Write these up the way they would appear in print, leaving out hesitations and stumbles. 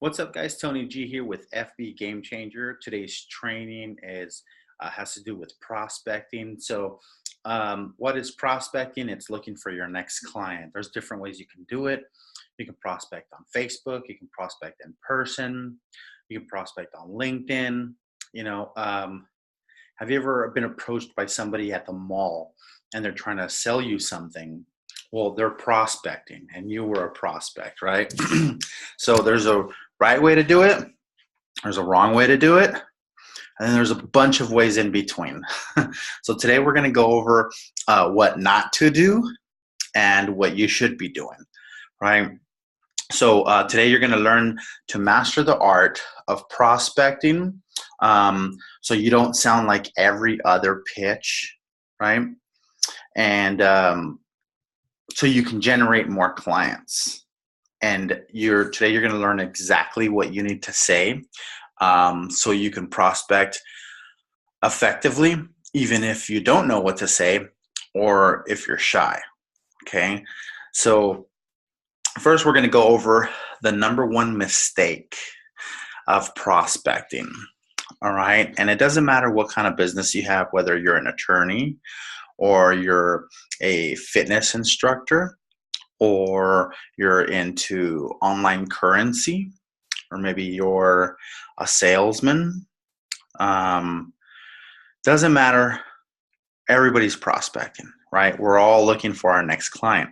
What's up, guys? Tony G here with FB Game Changer. Today's training is has to do with prospecting. What is prospecting? It's looking for your next client. There's different ways you can do it. You can prospect on Facebook. You can prospect in person. You can prospect on LinkedIn. You know, have you ever been approached by somebody at the mall and they're trying to sell you something? Well, they're prospecting and you were a prospect, right? So there's a right way to do it, there's a wrong way to do it, and then there's a bunch of ways in between. So today we're going to go over what not to do and what you should be doing, right? So today you're going to learn to master the art of prospecting, so you don't sound like every other pitch, right? And so you can generate more clients. And today you're going to learn exactly what you need to say, so you can prospect effectively, even if you don't know what to say or if you're shy. Okay, so first we're going to go over the number one mistake of prospecting. All right, and it doesn't matter what kind of business you have, whether you're an attorney or you're a fitness instructor, or you're into online currency, or maybe you're a salesman. Doesn't matter. Everybody's prospecting, right? We're all looking for our next client.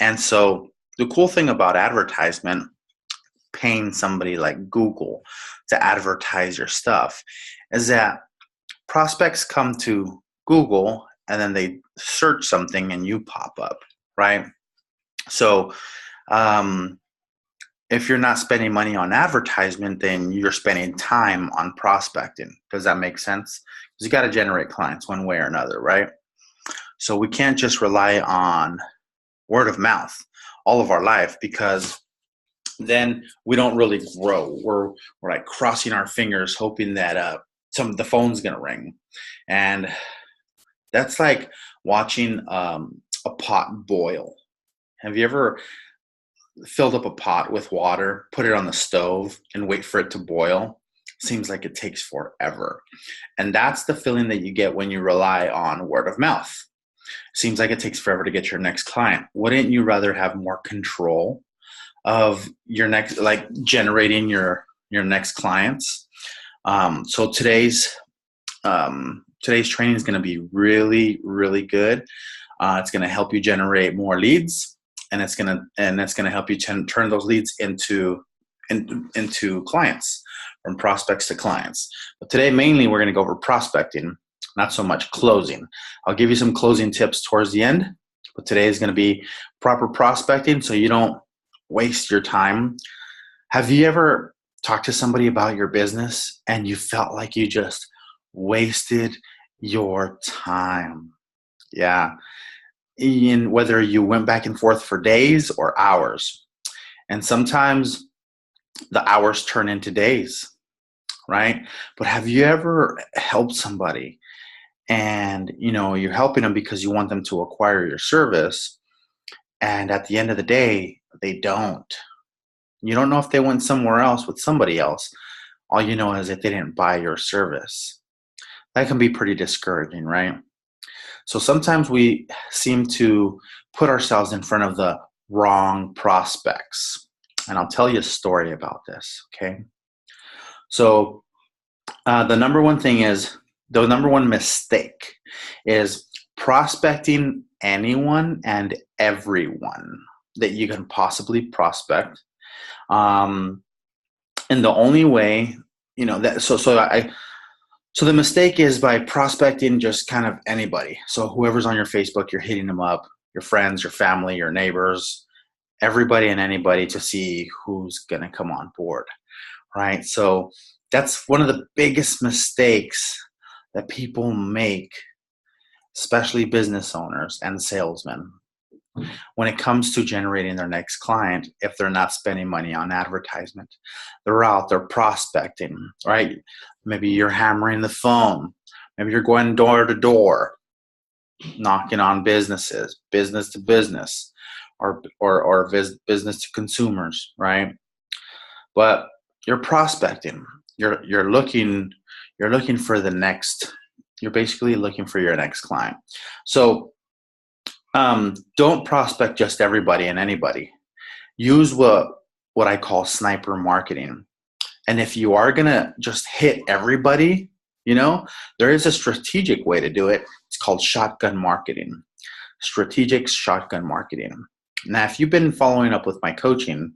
And so the cool thing about advertisement, paying somebody like Google to advertise your stuff, is that prospects come to Google and then they search something and you pop up, right? So if you're not spending money on advertisement, then you're spending time on prospecting. Does that make sense? Because you got to generate clients one way or another, right? So we can't just rely on word of mouth all of our life, because then we don't really grow. We're like crossing our fingers hoping that the phone's gonna ring, and that's like watching a pot boil. Have you ever filled up a pot with water, put it on the stove, and wait for it to boil? Seems like it takes forever. And that's the feeling that you get when you rely on word of mouth. Seems like it takes forever to get your next client. Wouldn't you rather have more control of your next, like generating your next clients? So today's training is going to be really, really good. It's going to help you generate more leads, and that's going to help you turn those leads into clients, from prospects to clients. But today, mainly, we're going to go over prospecting, not so much closing. I'll give you some closing tips towards the end, but today is going to be proper prospecting, so you don't waste your time. Have you ever talked to somebody about your business and you felt like you just wasted your time? Yeah. In whether you went back and forth for days or hours. And sometimes the hours turn into days, right? But have you ever helped somebody and you're helping them because you want them to acquire your service, and at the end of the day they don't? You don't know if they went somewhere else with somebody else. All you know is that they didn't buy your service. That can be pretty discouraging, right? So sometimes we seem to put ourselves in front of the wrong prospects. And I'll tell you a story about this, okay? So the number one mistake is prospecting anyone and everyone that you can possibly prospect. And the only way, so the mistake is by prospecting just kind of anybody. So whoever's on your Facebook, you're hitting them up, your friends, your family, your neighbors, everybody and anybody, to see who's going to come on board, right? So that's one of the biggest mistakes that people make, especially business owners and salesmen, when it comes to generating their next client. If they're not spending money on advertisement, they're out there prospecting, right? Maybe you're hammering the phone. Maybe you're going door to door, knocking on businesses, business to business, or business to consumers, right? But you're prospecting. You're looking for the next. You're basically looking for your next client. So don't prospect just everybody and anybody. Use what I call sniper marketing. And if you are gonna just hit everybody, there is a strategic way to do it. It's called shotgun marketing. Strategic shotgun marketing. Now, if you've been following up with my coaching,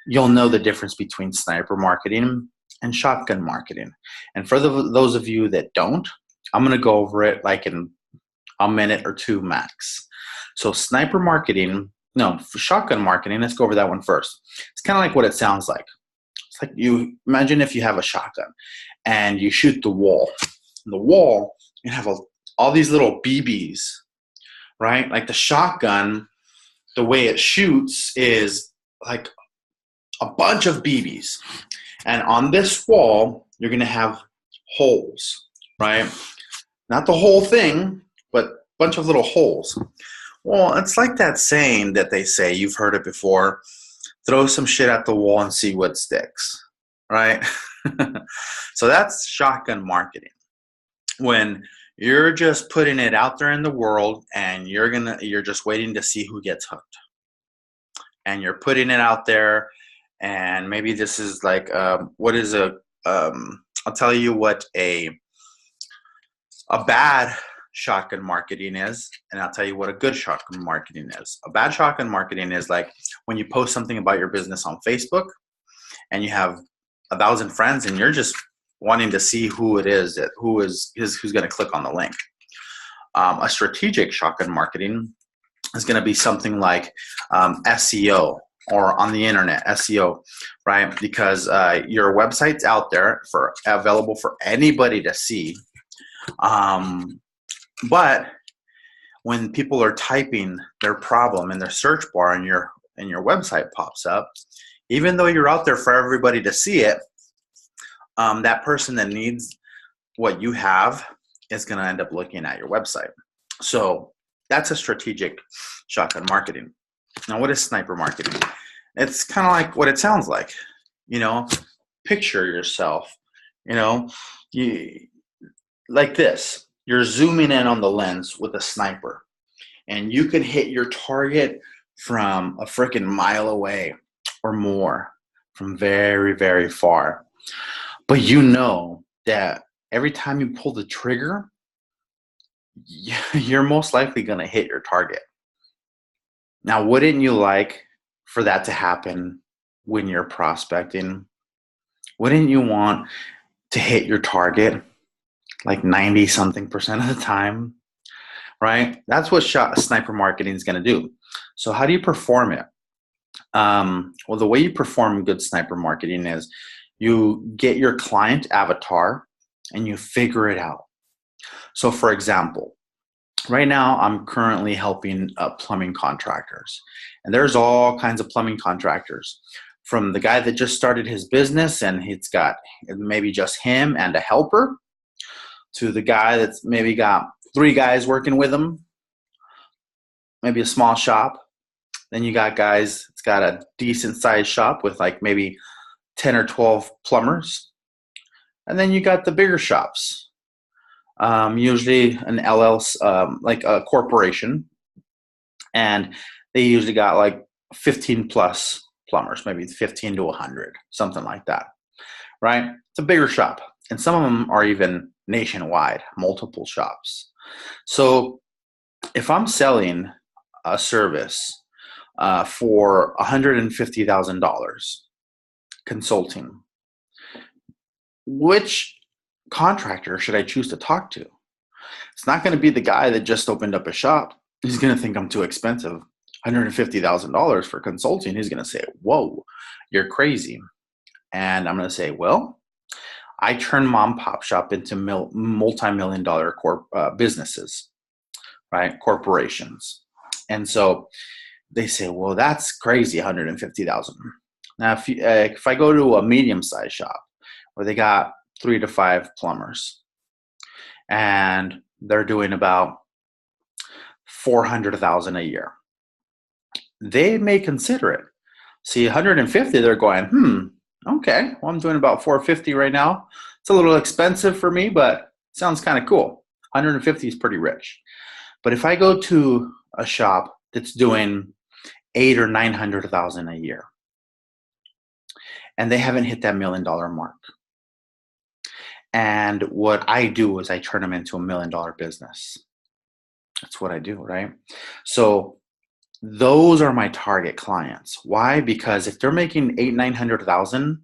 you'll know the difference between sniper marketing and shotgun marketing. And for those of you that don't, I'm going to go over it like in a minute or two max. So sniper marketing, no, for shotgun marketing, let's go over that one first. It's kind of like what it sounds like. It's like you imagine if you have a shotgun and you shoot the wall. In the wall, you have all these little BBs, right? Like the shotgun, the way it shoots is like a bunch of BBs. And on this wall, you're going to have holes, right? Not the whole thing, but a bunch of little holes. Well, it's like that saying that they say, you've heard it before, throw some shit at the wall and see what sticks, right? So that's shotgun marketing. When you're just putting it out there in the world and you're just waiting to see who gets hooked. And you're putting it out there, and maybe this is like, I'll tell you what a bad shotgun marketing is, and I'll tell you what a good shotgun marketing is. A bad shotgun marketing is like when you post something about your business on Facebook and you have 1,000 friends and you're just wanting to see who it is who's going to click on the link. A strategic shotgun marketing is going to be something like SEO or on the internet, SEO, right? Because your website's out there available for anybody to see. But when people are typing their problem in their search bar and your website pops up, even though you're out there for everybody to see it, that person that needs what you have is going to end up looking at your website. So that's a strategic shotgun marketing. Now, what is sniper marketing? It's kind of like what it sounds like. Picture yourself, like this. You're zooming in on the lens with a sniper, and you can hit your target from a freaking mile away or more, from very, very far. But you know that every time you pull the trigger, you're most likely going to hit your target. Now, wouldn't you like for that to happen when you're prospecting? Wouldn't you want to hit your target like 90-something% of the time, right? That's what sniper marketing is going to do. So how do you perform it? Well, the way you perform good sniper marketing is you get your client avatar and you figure it out. So for example, right now I'm currently helping plumbing contractors, and there's all kinds of plumbing contractors, from the guy that just started his business and he's got maybe just him and a helper, to the guy that's maybe got 3 guys working with him, maybe a small shop. Then you got guys that's got a decent sized shop with like maybe 10 or 12 plumbers. And then you got the bigger shops, usually an LLC, like a corporation. And they usually got like 15 plus plumbers, maybe 15 to 100, something like that, right? It's a bigger shop. And some of them are even nationwide, multiple shops. So if I'm selling a service for $150,000 consulting, which contractor should I choose to talk to? It's not going to be the guy that just opened up a shop. He's going to think I'm too expensive. $150,000 for consulting. He's going to say, whoa, you're crazy. And I'm going to say, well, I turn mom pop shop into multi-million-dollar businesses, right? Corporations. And so they say, well, that's crazy, $150,000. Now, if I go to a medium-sized shop where they got 3 to 5 plumbers and they're doing about $400,000 a year, they may consider it. See, 150, they're going, Okay, well, I'm doing about 450 right now. It's a little expensive for me, but sounds kind of cool. 150 is pretty rich. But if I go to a shop that's doing 8 or 900,000 a year, and they haven't hit that $1 million mark, and what I do is I turn them into $1 million business. That's what I do, right? So those are my target clients. Why? Because if they're making 8, 900,000,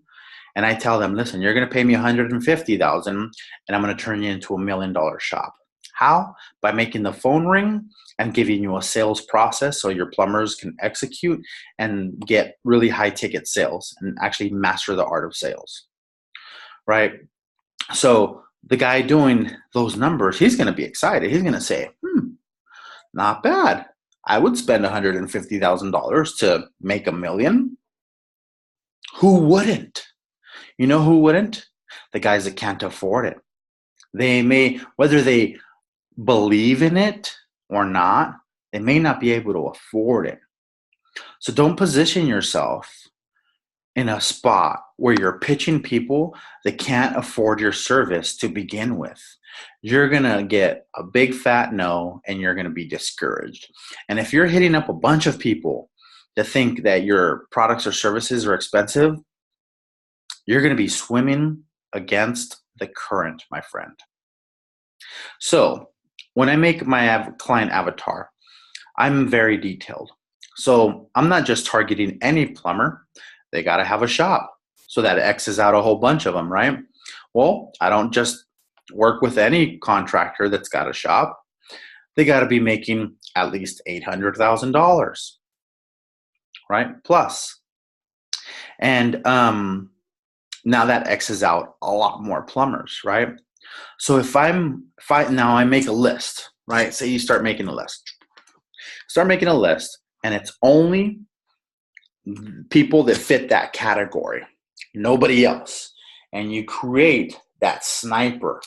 and I tell them, listen, you're going to pay me 150,000, and I'm going to turn you into $1 million shop. How? By making the phone ring and giving you a sales process so your plumbers can execute and get really high ticket sales and actually master the art of sales, right? So the guy doing those numbers, he's going to be excited. He's going to say, not bad. I would spend $150,000 to make $1 million. Who wouldn't? You know who wouldn't? The guys that can't afford it. They may, whether they believe in it or not, they may not be able to afford it. So don't position yourself in a spot where you're pitching people that can't afford your service to begin with. You're going to get a big fat no, and you're going to be discouraged. And if you're hitting up a bunch of people that think that your products or services are expensive, you're going to be swimming against the current, my friend. So when I make my client avatar, I'm very detailed. So I'm not just targeting any plumber. They got to have a shop. So that X's out a whole bunch of them, right? Well, I don't just work with any contractor that's got a shop. They got to be making at least $800,000, right? Plus. And now that X's out a lot more plumbers, right? So if I make a list, right? Say you start making a list. Start making a list, and it's only people that fit that category, nobody else. And you create that sniper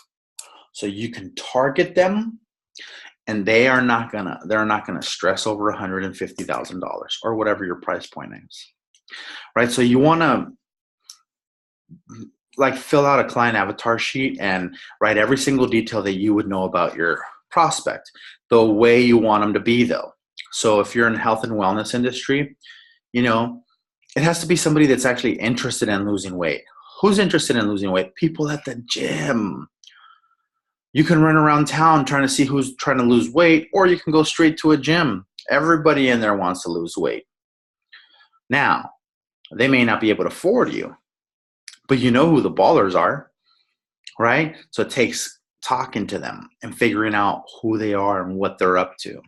so you can target them, and they're not gonna stress over $150,000 or whatever your price point is, right? So you want to fill out a client avatar sheet and write every single detail that you would know about your prospect, the way you want them to be, though. So if you're in the health and wellness industry, it has to be somebody that's actually interested in losing weight. Who's interested in losing weight? People at the gym. You can run around town trying to see who's trying to lose weight, or you can go straight to a gym. Everybody in there wants to lose weight. Now, they may not be able to afford you, but you know who the ballers are, right? So it takes talking to them and figuring out who they are and what they're up to.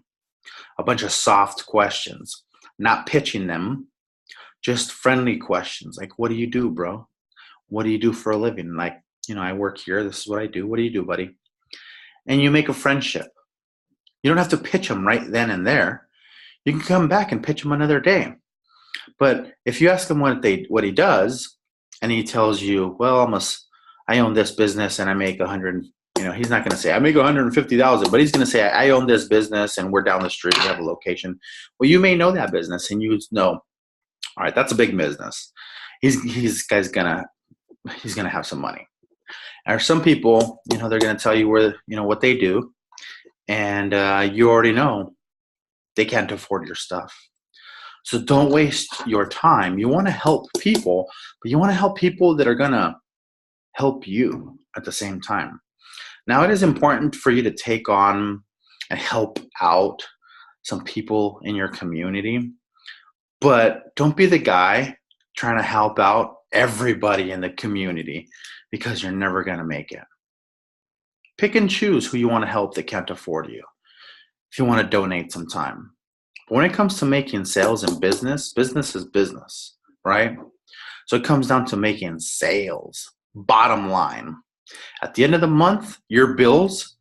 A bunch of soft questions, not pitching them, just friendly questions. Like, what do you do, bro? What do you do for a living? Like, I work here. This is what I do. What do you do, buddy? And you make a friendship. You don't have to pitch them right then and there. You can come back and pitch them another day. But if you ask him what he does, and he tells you, well, I own this business and I make 100, he's not going to say I make 150,000, but he's going to say I own this business and we're down the street, we have a location. Well, you may know that business, and you know, all right, that's a big business. He's gonna have some money. Or some people, they're going to tell you where, what they do, and you already know they can't afford your stuff. So don't waste your time. You want to help people, but you want to help people that are going to help you at the same time. Now, it is important for you to take on and help out some people in your community, but don't be the guy trying to help out everybody in the community, because you're never going to make it. Pick and choose who you want to help that can't afford you, if you want to donate some time. But when it comes to making sales and business is business, right? So it comes down to making sales. Bottom line. At the end of the month, your bills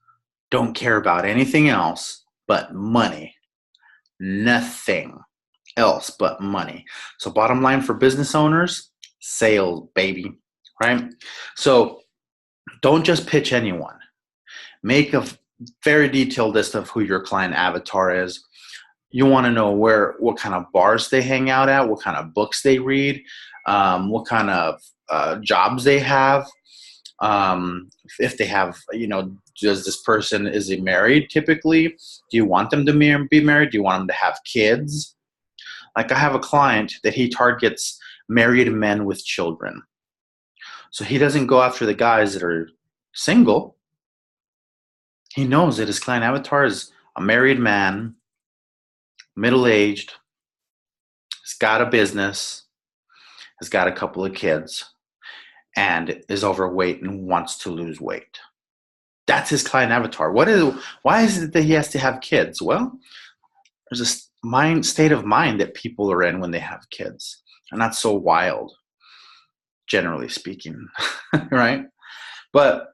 don't care about anything else but money. Nothing else but money. So bottom line for business owners, sales, baby, right? So don't just pitch anyone. Make a very detailed list of who your client avatar is. You want to know what kind of bars they hang out at, what kind of books they read, what kind of jobs they have, if they have, does this person, is he married typically? Do you want them to be married? Do you want them to have kids? Like I have a client that he targets married men with children. So he doesn't go after the guys that are single. He knows that his client avatar is a married man, middle-aged, has got a business, has got a couple of kids, and is overweight and wants to lose weight. That's his client avatar. Why is it that he has to have kids? Well, there's a state of mind that people are in when they have kids. And that's so wild, generally speaking, right? But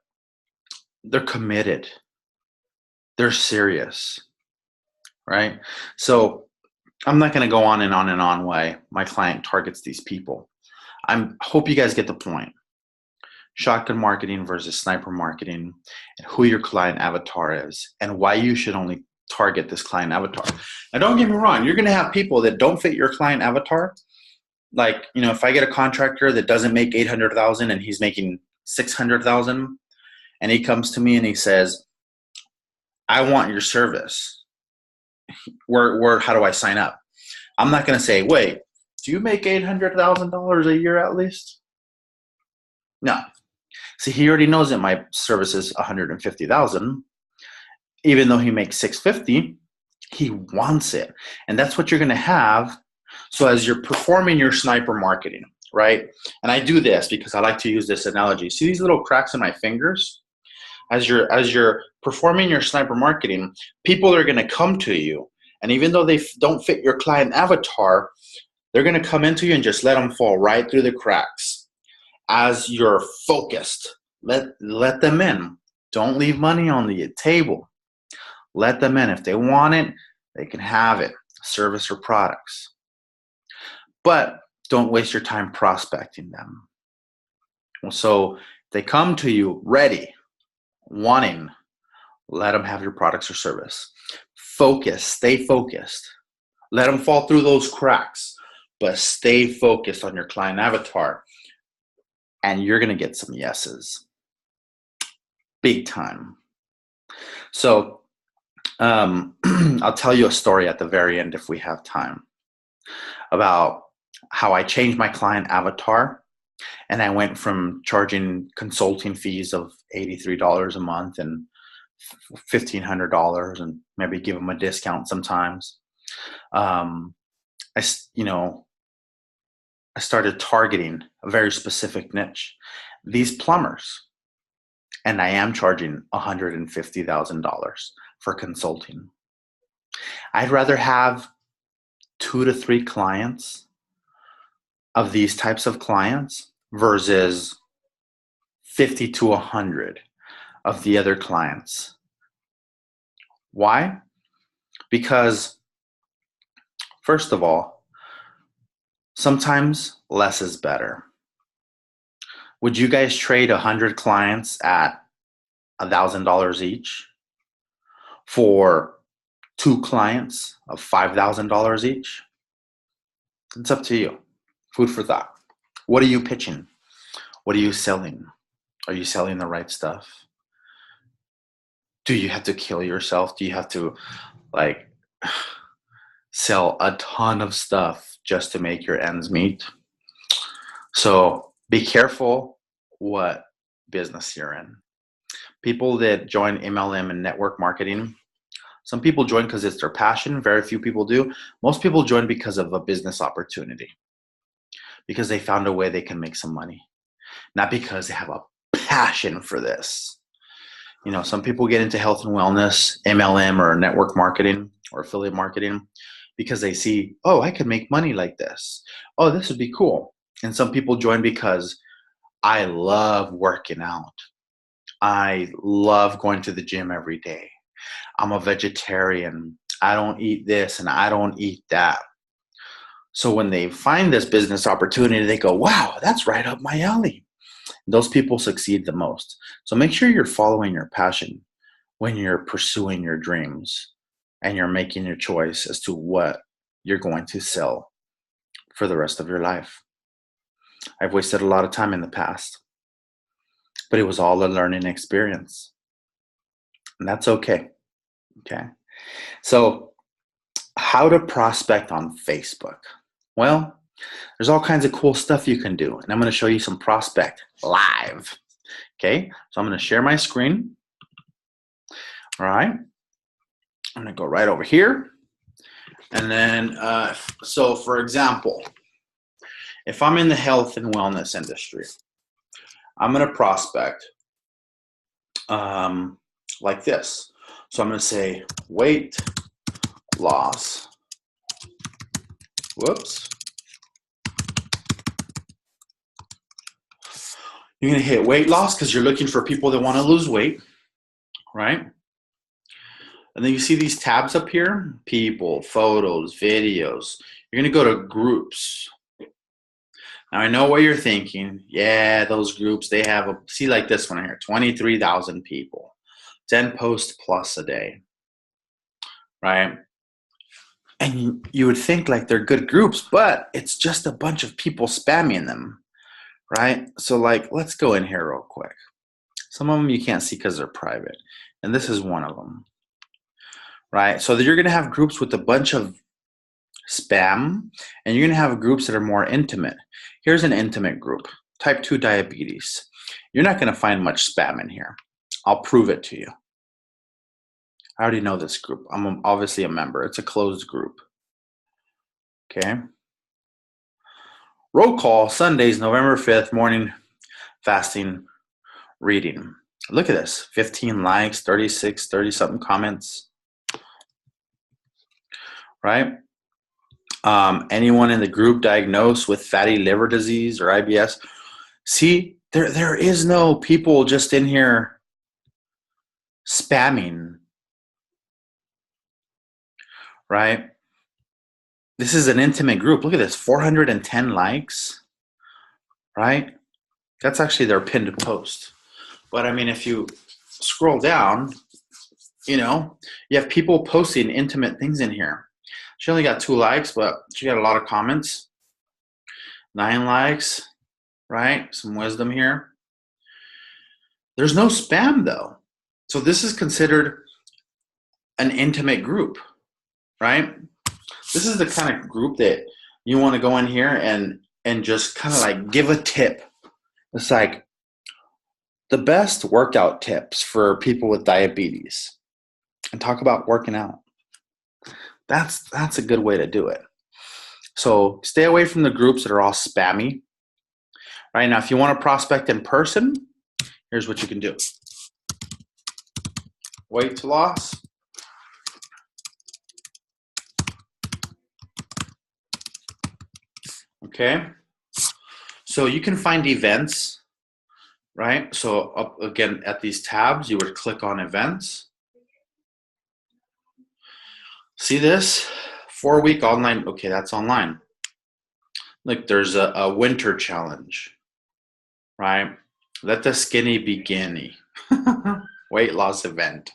they're committed. They're serious, right? So I'm not going to go on and on and on why my client targets these people. I hope you guys get the point. Shotgun marketing versus sniper marketing, and who your client avatar is, and why you should only target this client avatar. Now, don't get me wrong. You're going to have people that don't fit your client avatar. Like, if I get a contractor that doesn't make $800,000 and he's making $600,000, and he comes to me and he says, I want your service. How do I sign up? I'm not going to say, wait, do you make $800,000 a year at least? No. See, he already knows that my service is $150,000. Even though he makes $650,000, he wants it. And that's what you're going to have. So as you're performing your sniper marketing, right? And I do this because I like to use this analogy. See these little cracks in my fingers? As you're performing your sniper marketing, people are going to come to you. And even though they don't fit your client avatar, they're going to come into you and just let them fall right through the cracks. As you're focused, let them in. Don't leave money on the table. Let them in. If they want it, they can have it, service or products. But don't waste your time prospecting them. So they come to you ready, wanting, let them have your products or service. Focus, stay focused. Let them fall through those cracks, but stay focused on your client avatar, and you're going to get some yeses. Big time. So I'll tell you a story at the very end if we have time about how I changed my client avatar, and I went from charging consulting fees of $83 a month and $1,500 and maybe give them a discount sometimes. I started targeting a very specific niche, these plumbers, and I am charging $150,000 for consulting. I'd rather have 2 to 3 clients of these types of clients versus 50 to 100 of the other clients. Why? Because, first of all, sometimes less is better. Would you guys trade 100 clients at $1,000 each for 2 clients of $5,000 each? It's up to you. Food for thought. What are you pitching? What are you selling? Are you selling the right stuff? Do you have to kill yourself? Do you have to sell a ton of stuff just to make your ends meet? So be careful what business you're in. People that join MLM and network marketing, some people join because it's their passion. Very few people do. Most people join because of a business opportunity, because they found a way they can make some money, not because they have a passion for this. Some people get into health and wellness, MLM or network marketing or affiliate marketing because they see, oh, I could make money like this. Oh, this would be cool. And some people join because I love working out. I love going to the gym every day. I'm a vegetarian. I don't eat this and I don't eat that. So when they find this business opportunity, they go, wow, that's right up my alley. Those people succeed the most. So make sure you're following your passion when you're pursuing your dreams and you're making your choice as to what you're going to sell for the rest of your life. I've wasted a lot of time in the past, but it was all a learning experience. And that's okay. Okay. So, how to prospect on Facebook? Well, there's all kinds of cool stuff you can do, and I'm going to show you some prospect live. Okay. So, I'm going to share my screen. All right. I'm going to go right over here. And then, so for example, if I'm in the health and wellness industry, I'm going to prospect like this. So I'm going to say weight loss. Whoops. You're going to hit weight loss because you're looking for people that want to lose weight, right? And then you see these tabs up here, people, photos, videos. You're going to go to groups. Now I know what you're thinking. Yeah, those groups, they have, see like this one here, 23,000 people, 10 posts plus a day, right? And you would think like they're good groups, but it's just a bunch of people spamming them, right? So like, let's go in here real quick. Some of them you can't see because they're private. And this is one of them. Right, so you're going to have groups with a bunch of spam, and you're going to have groups that are more intimate. Here's an intimate group, type 2 diabetes. You're not going to find much spam in here. I'll prove it to you. I already know this group. I'm obviously a member. It's a closed group. Okay. Roll call, Sundays, November 5th, morning fasting reading. Look at this, 15 likes, 30-something comments. Right? Anyone in the group diagnosed with fatty liver disease or IBS? See, there is no people just in here spamming, right? This is an intimate group. Look at this, 410 likes, right? That's actually their pinned post. But I mean, if you scroll down, you know, you have people posting intimate things in here. She only got 2 likes, but she got a lot of comments. 9 likes, right? Some wisdom here. There's no spam though. So this is considered an intimate group, right? This is the kind of group that you want to go in here and just kind of like give a tip. It's like the best workout tips for people with diabetes, and talk about working out. That's a good way to do it. So stay away from the groups that are all spammy. Right now, if you want to prospect in person, here's what you can do. Weight loss. Okay. So you can find events, right? So up again at these tabs, you would click on events. See this? 4-week online. Okay, that's online. Look, there's a winter challenge, right? Let the skinny be guinea. Weight loss event.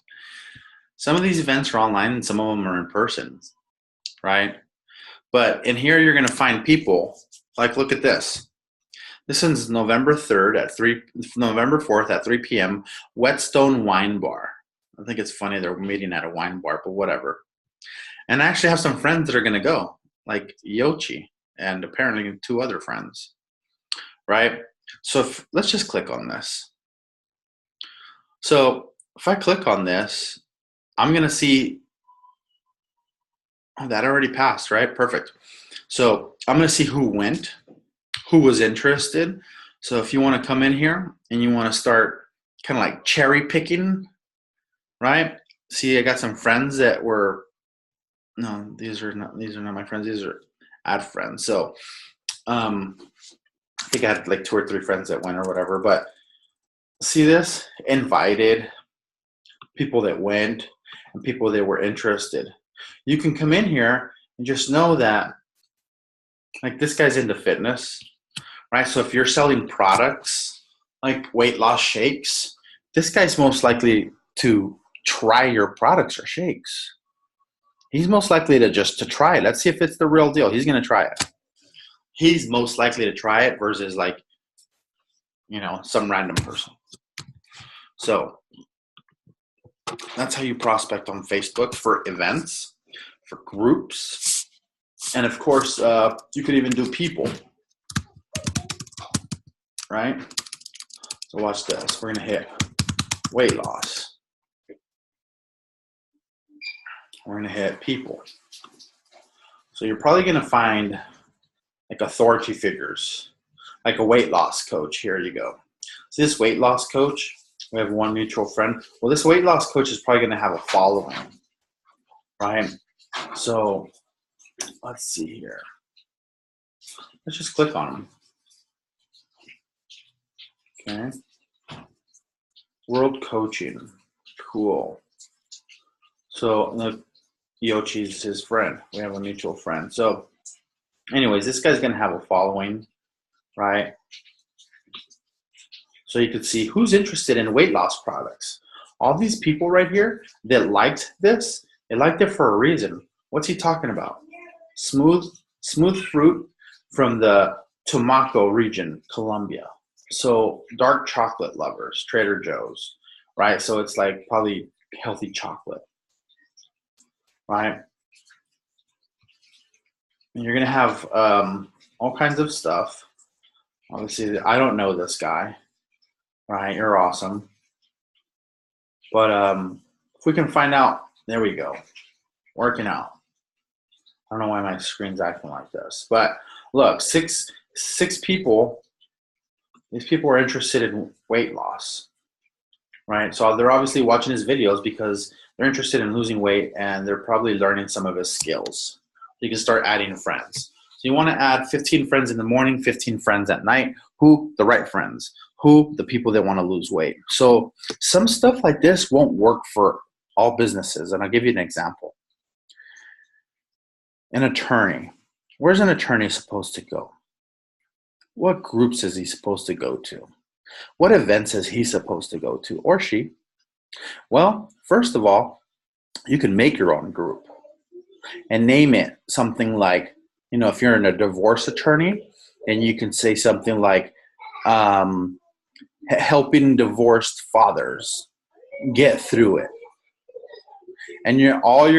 Some of these events are online and some of them are in person, right? But in here, you're going to find people like, look at this. This is November 3rd at November 4th at 3 p.m. Whetstone Wine Bar. I think it's funny they're meeting at a wine bar, but whatever. And I actually have some friends that are going to go, like Yochi and apparently 2 other friends, right? So let's just click on this. So if I click on this, I'm going to see, oh, that already passed, right? Perfect. So I'm going to see who went, who was interested. So if you want to come in here and you want to start kind of like cherry picking, right? See, I got some friends that were, no, these are not my friends. These are add friends. So I think I had like 2 or 3 friends that went or whatever, but see this? Invited people that went and people that were interested. You can come in here and just know that like this guy's into fitness, right? So if you're selling products like weight loss shakes, this guy's most likely to try your products or shakes. He's most likely to try it. Let's see if it's the real deal. He's going to try it. he's most likely to try it versus like, you know, some random person. So that's how you prospect on Facebook for events, for groups, and of course, you could even do people, right? So watch this. We're gonna hit weight loss. We're gonna hit people. So you're probably gonna find like authority figures, like a weight loss coach. Here you go. So this weight loss coach, we have one mutual friend. Well, this weight loss coach is probably gonna have a following, right? So let's see here. Let's just click on him. Okay. World coaching. Cool. So look, Yochi's his friend. We have a mutual friend. So anyways, this guy's going to have a following, right? So you could see who's interested in weight loss products. All these people right here that liked this, they liked it for a reason. What's he talking about? Smooth fruit from the Tumaco region, Colombia. So dark chocolate lovers, Trader Joe's, right? So it's like probably healthy chocolate, right? And you're gonna have all kinds of stuff. Obviously, I don't know this guy, right? You're awesome. But if we can find out, there we go, working out. I don't know why my screen's acting like this, but look, six people. These people are interested in weight loss, right? So they're obviously watching his videos because they're interested in losing weight and they're probably learning some of his skills. You can start adding friends. So you want to add 15 friends in the morning, 15 friends at night. Who? The right friends. Who? The people that want to lose weight. So some stuff like this won't work for all businesses. And I'll give you an example. An attorney. Where's an attorney supposed to go? What groups is he supposed to go to? What events is he supposed to go to, or she? Well, first of all, you can make your own group and name it something like, you know, if you're a divorce attorney, and you can say something like helping divorced fathers get through it. And the only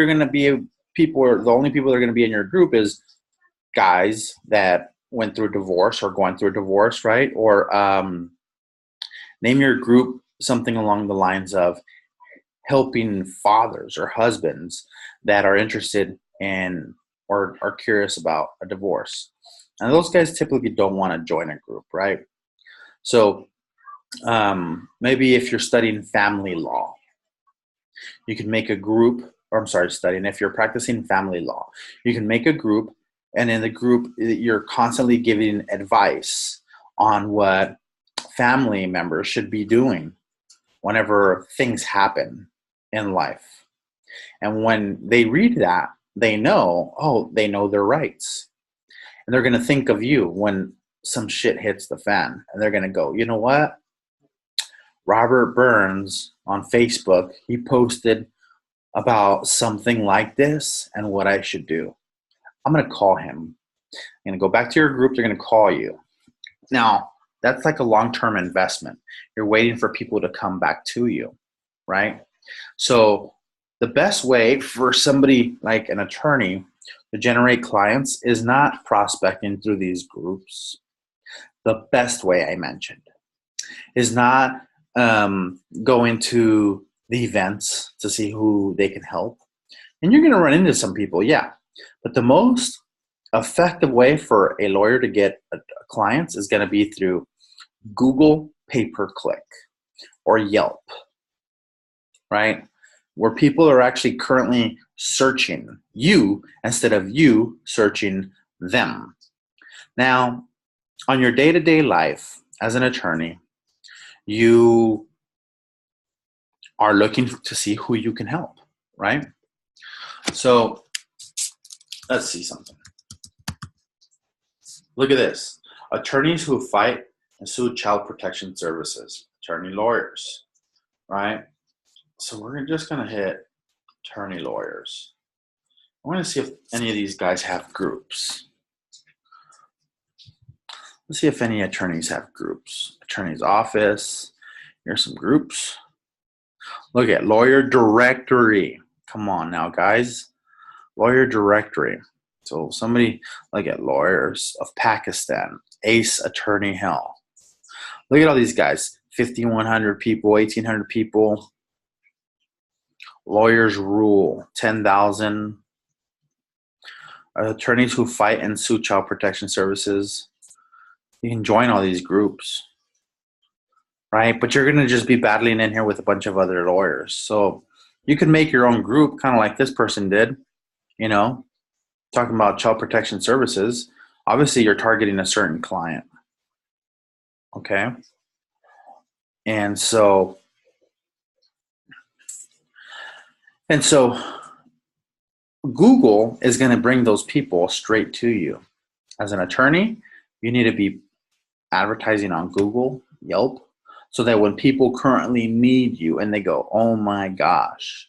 people that are going to be in your group is guys that went through divorce or going through a divorce, right? Or name your group something along the lines of helping fathers or husbands that are interested in or are curious about a divorce. And those guys typically don't want to join a group, right? So maybe if you're studying family law, you can make a group, if you're practicing family law, you can make a group, and in the group, you're constantly giving advice on what family members should be doing whenever things happen in life. And when they read that, they know their rights. And they're going to think of you when some shit hits the fan. And they're going to go, you know what? Robert Burns on Facebook, he posted about something like this and what I should do. I'm going to call him. I'm going to go back to your group. They're going to call you. Now, that's like a long-term investment. You're waiting for people to come back to you, right? So the best way for somebody like an attorney to generate clients is not prospecting through these groups. The best way I mentioned is not going to the events to see who they can help. And you're going to run into some people, yeah. But the most effective way for a lawyer to get clients is going to be through Google pay-per-click or Yelp, right? Where people are actually currently searching you instead of you searching them. Now, on your day-to-day life as an attorney, you are looking to see who you can help, right? So let's see something. Look at this. Attorneys who fight and sue child protection services, attorney lawyers, right? So we're just going to hit attorney lawyers. I want to see if any of these guys have groups. Let's see if any attorneys have groups. Attorney's office. Here's some groups. Look at lawyer directory. Come on now, guys. Lawyer directory. So somebody, look at lawyers of Pakistan, Ace Attorney Hill. Look at all these guys. 5,100 people, 1,800 people. Lawyers Rule, 10,000. Attorneys who fight and sue child protection services. You can join all these groups, right? But you're going to just be battling in here with a bunch of other lawyers. So you can make your own group, kind of like this person did, you know, talking about child protection services. Obviously, you're targeting a certain client, okay? And so Google is going to bring those people straight to you. As an attorney, you need to be advertising on Google, Yelp, so that when people currently need you and they go, oh my gosh,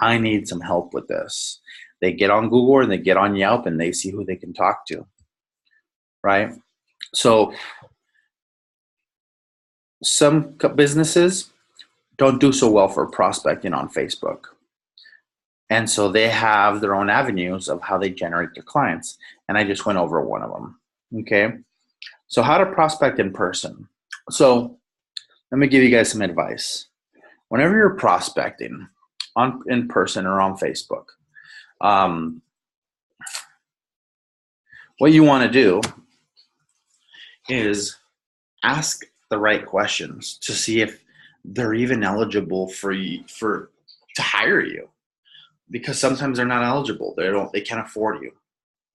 I need some help with this, they get on Google and they get on Yelp and they see who they can talk to, right? So some businesses don't do so well for prospecting on Facebook. And so they have their own avenues of how they generate their clients. And I just went over one of them, okay? So how to prospect in person. So let me give you guys some advice. Whenever you're prospecting in person or on Facebook, what you want to do is ask the right questions to see if they're even eligible to hire you, because sometimes they're not eligible. They can't afford you,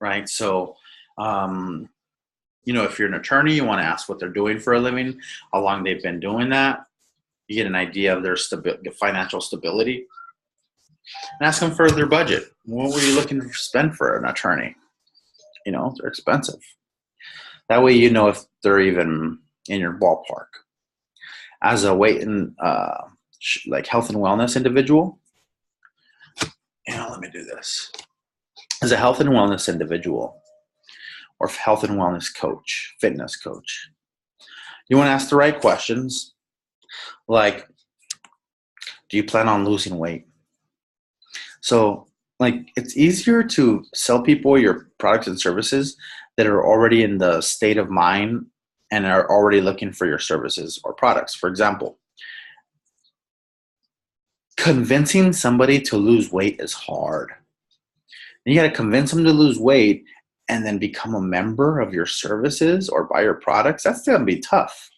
right? So, if you're an attorney, you want to ask what they're doing for a living, how long they've been doing that. You get an idea of their financial stability, and ask them for their budget. What were you looking to spend for an attorney? They're expensive. That way, you know if they're even in your ballpark. As a weight and like health and wellness individual, let me do this. As a health and wellness individual or health and wellness coach, fitness coach, you want to ask the right questions, like, do you plan on losing weight? So, it's easier to sell people your products and services that are already in the state of mind and are already looking for your services or products. For example, convincing somebody to lose weight is hard. You got to convince them to lose weight and then become a member of your services or buy your products. That's going to be tough.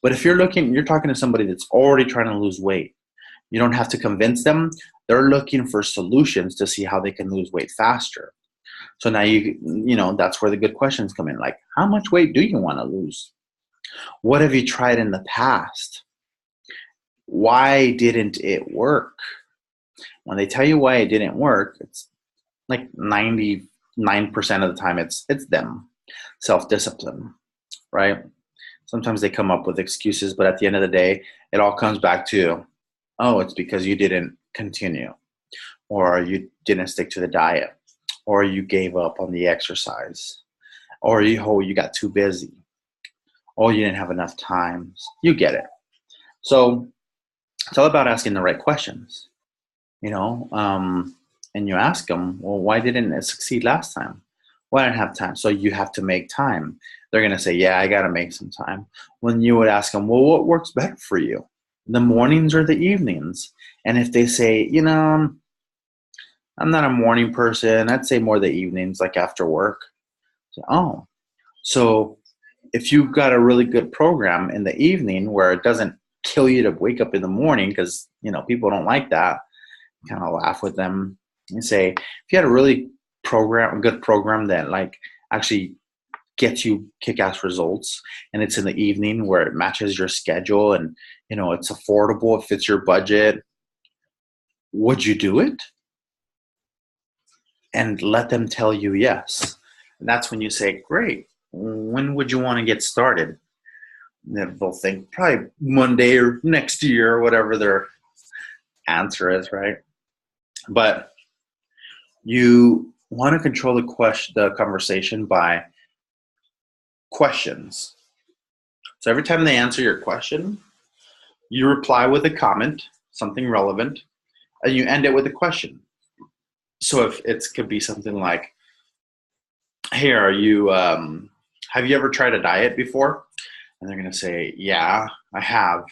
But if you're talking to somebody that's already trying to lose weight, you don't have to convince them. They're looking for solutions to see how they can lose weight faster. So now that's where the good questions come in. Like, how much weight do you want to lose? What have you tried in the past? Why didn't it work? When they tell you why it didn't work, it's like 99% of the time it's them. Self-discipline, right? Sometimes they come up with excuses, but at the end of the day, it all comes back to, oh, it's because you didn't continue, or you didn't stick to the diet, or you gave up on the exercise, or you got too busy, or you didn't have enough time. You get it. So it's all about asking the right questions, and you ask them, well, why didn't it succeed last time? Well, I didn't have time. So you have to make time. They're going to say, yeah, I got to make some time. When you would ask them, well, what works better for you? The mornings or the evenings? And if they say, I'm not a morning person, I'd say more the evenings, like after work. So if you've got a really good program in the evening where it doesn't kill you to wake up in the morning, because, people don't like that, kind of laugh with them and say, if you had a really good program that actually gets you kick-ass results, and it's in the evening where it matches your schedule and it's affordable, it fits your budget, would you do it? And let them tell you yes. And that's when you say, great, when would you want to get started? And they'll think probably Monday or next year or whatever their answer is, right? But you want to control the conversation by questions. So every time they answer your question, you reply with a comment, something relevant, and you end it with a question. So if it could be something like, hey, have you ever tried a diet before? And they're going to say, yeah, I have.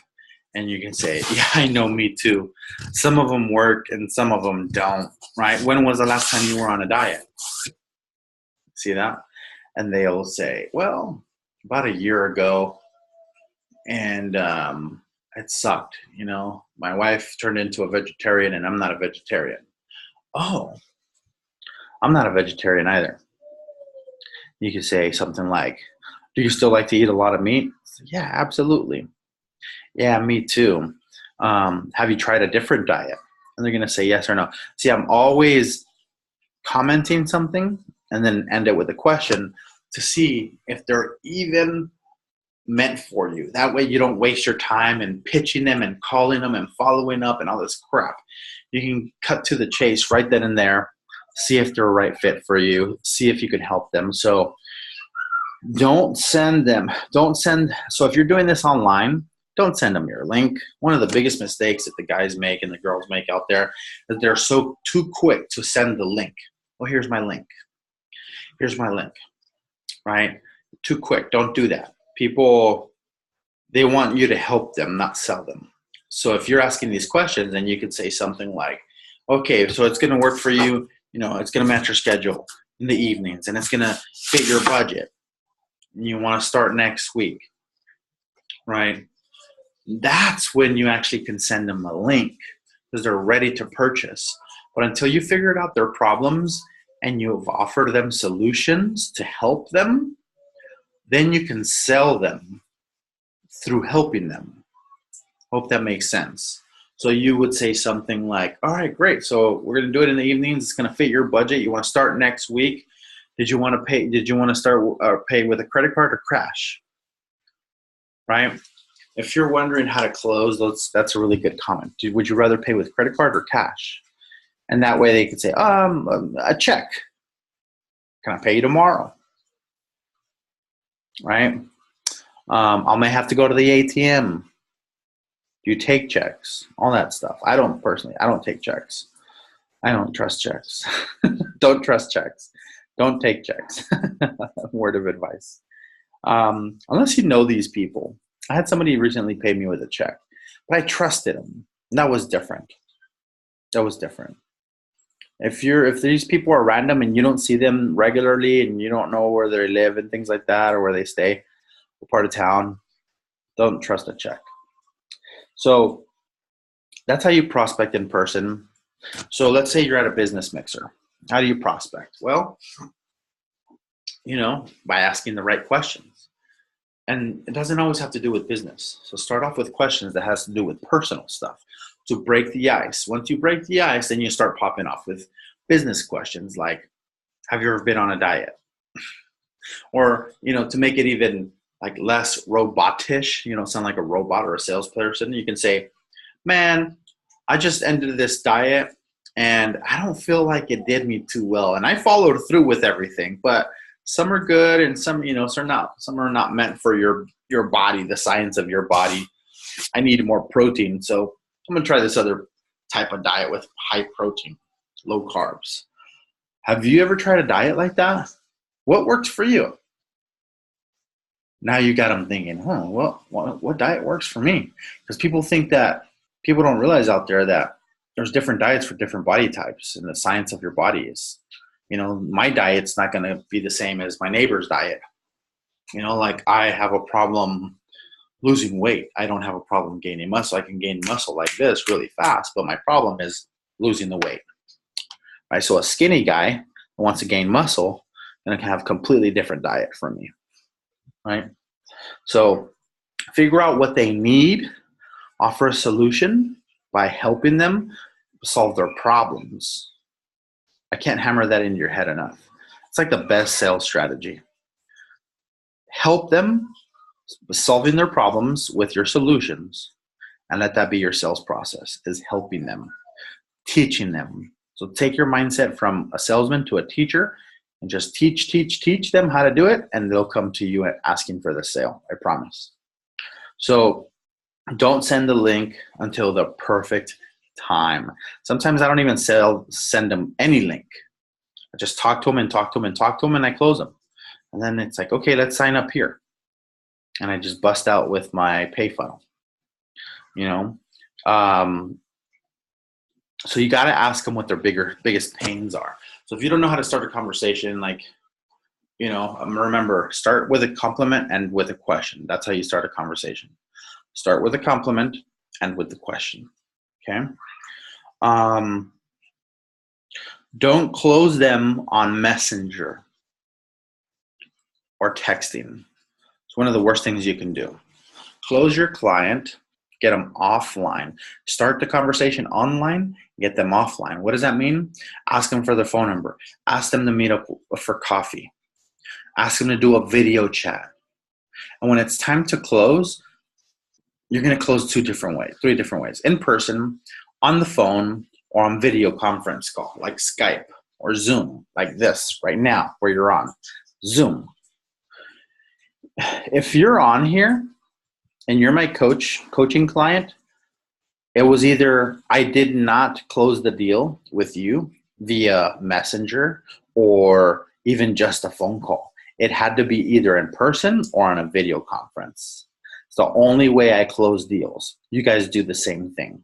And you can say, yeah, I know, me too. Some of them work and some of them don't, right? When was the last time you were on a diet? See that? And they'll say, well, about a year ago. And it sucked. My wife turned into a vegetarian and I'm not a vegetarian. Oh, I'm not a vegetarian either. You could say something like, do you still like to eat a lot of meat? Yeah, absolutely. Yeah, me too. Have you tried a different diet? And they're going to say yes or no. See, I'm always commenting something and then end it with a question to see if they're even meant for you. That way you don't waste your time in pitching them and calling them and following up and all this crap. You can cut to the chase right then and there, see if they're a right fit for you, see if you can help them. So so if you're doing this online, don't send them your link. One of the biggest mistakes that the guys make and the girls make out there is they're so too quick to send the link. Well, here's my link. Here's my link, right? Too quick. Don't do that. People, they want you to help them, not sell them. So if you're asking these questions, then you could say something like, okay, so it's going to work for you. It's going to match your schedule in the evenings and it's going to fit your budget. You want to start next week, right? That's when you actually can send them a link because they're ready to purchase. But until you figured out their problems and you've offered them solutions to help them, then you can sell them through helping them. Hope that makes sense. So you would say something like, all right, great. So we're going to do it in the evenings. It's going to fit your budget. You want to start next week. Did you want to start pay with a credit card or cash? Right? If you're wondering how to close, that's a really good comment. Would you rather pay with credit card or cash? And that way they could say, a check. Can I pay you tomorrow? Right? I may have to go to the ATM. Do you take checks? All that stuff. I don't take checks. I don't trust checks. Don't trust checks. Don't take checks. Word of advice. Unless you know these people. I had somebody recently pay me with a check, but I trusted him. That was different. If these people are random and you don't see them regularly and you don't know where they live and things like that or where they stay, what part of town, don't trust a check. So that's how you prospect in person. So let's say you're at a business mixer. How do you prospect? Well, by asking the right questions. And it doesn't always have to do with business. So start off with questions that has to do with personal stuff to break the ice. Once you break the ice, then you start popping off with business questions like, have you ever been on a diet? Or, to make it even like less robotish, sound like a robot or a salesperson, you can say, man, I just ended this diet and I don't feel like it did me too well. And I followed through with everything, but some are good and some are not meant for your body, the science of your body. I need more protein. So I'm going to try this other type of diet with high protein, low carbs. Have you ever tried a diet like that? What works for you? Now you got them thinking, what diet works for me? Because people don't realize out there that there's different diets for different body types, and the science of your body is, my diet's not going to be the same as my neighbor's diet. Like I have a problem losing weight. I don't have a problem gaining muscle. I can gain muscle like this really fast, but my problem is losing the weight. Right? So a skinny guy who wants to gain muscle going to have a completely different diet from me. Right? So figure out what they need, offer a solution by helping them solve their problems. I can't hammer that into your head enough. It's like the best sales strategy. Help them with solving their problems with your solutions, and let that be your sales process, is helping them, teaching them. So take your mindset from a salesman to a teacher and just teach them how to do it, and they'll come to you asking for the sale. I promise. So don't send the link until the perfect time. Sometimes I don't even send them any link. I just talk to them and talk to them and talk to them, and I close them. And then it's like, okay, let's sign up here. And I just bust out with my pay funnel. So you got to ask them what their biggest pains are. So if you don't know how to start a conversation, remember, start with a compliment and with a question. That's how you start a conversation. Start with a compliment and with the question. Okay. Don't close them on Messenger or texting. It's one of the worst things you can do. Close your client, get them offline. Start the conversation online, get them offline. What does that mean? Ask them for their phone number. Ask them to meet up for coffee. Ask them to do a video chat. And when it's time to close, you're going to close 3 different ways. In person, on the phone, or on video conference call, like Skype or Zoom, like this right now where you're on Zoom. If you're on here and you're my coaching client, it was either I did not close the deal with you via Messenger or even just a phone call. It had to be either in person or on a video conference. It's the only way I close deals. You guys do the same thing.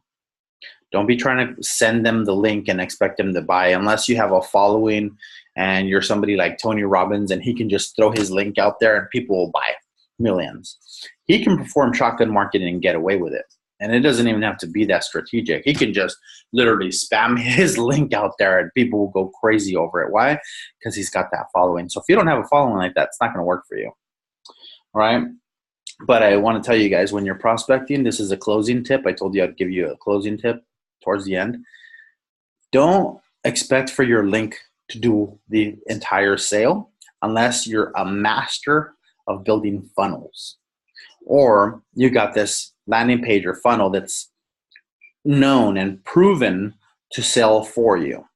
Don't be trying to send them the link and expect them to buy unless you have a following and you're somebody like Tony Robbins and he can just throw his link out there and people will buy millions. He can perform shotgun marketing and get away with it. And it doesn't even have to be that strategic. He can just literally spam his link out there and people will go crazy over it. Why? Because he's got that following. So if you don't have a following like that, it's not going to work for you. All right? But I want to tell you guys, when you're prospecting, this is a closing tip. I told you I'd give you a closing tip towards the end. Don't expect for your link to do the entire sale unless you're a master of building funnels. Or you got this landing page or funnel that's known and proven to sell for you.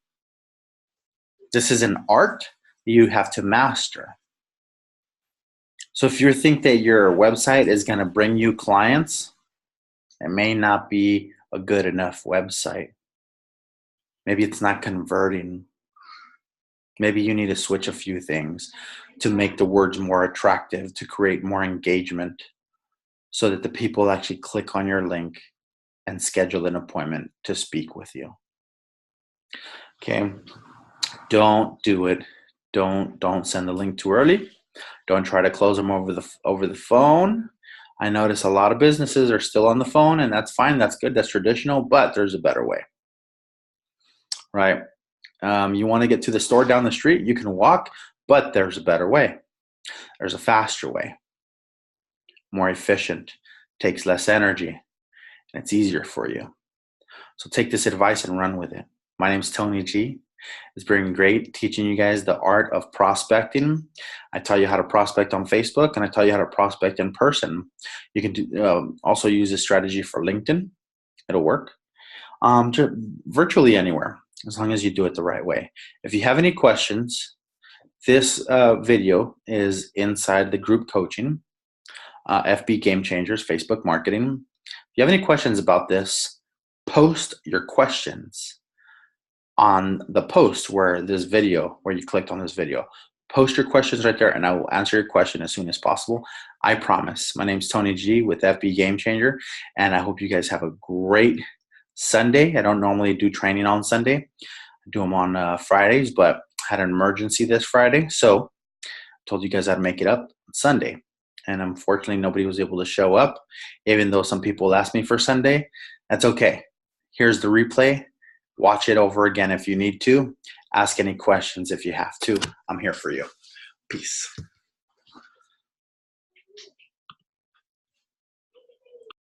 This is an art you have to master. So if you think that your website is going to bring you clients, it may not be a good enough website. Maybe it's not converting. Maybe you need to switch a few things to make the words more attractive, to create more engagement, so that the people actually click on your link and schedule an appointment to speak with you. Okay, don't do it. Don't send the link too early. Don't try to close them over the phone. I notice a lot of businesses are still on the phone, and that's fine. That's good. That's traditional, but there's a better way, right? You want to get to the store down the street, you can walk, but there's a better way. There's a faster way, more efficient, takes less energy, and it's easier for you. So take this advice and run with it. My name's Tony G. It's been great teaching you guys the art of prospecting. I tell you how to prospect on Facebook, and I tell you how to prospect in person. You can also use this strategy for LinkedIn. It'll work virtually anywhere, as long as you do it the right way. If you have any questions, this video is inside the group coaching, FB Game Changers, Facebook Marketing. If you have any questions about this, post your questions on the post where you clicked on this video. Post your questions right there, and I will answer your question as soon as possible. I promise. My name's Tony G with FB Game Changer, and I hope you guys have a great Sunday. I don't normally do training on Sunday. I do them on Fridays, but I had an emergency this Friday, so I told you guys I'd make it up on Sunday. And unfortunately, nobody was able to show up, even though some people asked me for Sunday. That's okay. Here's the replay. Watch it over again if you need to. Ask any questions if you have to. I'm here for you. Peace.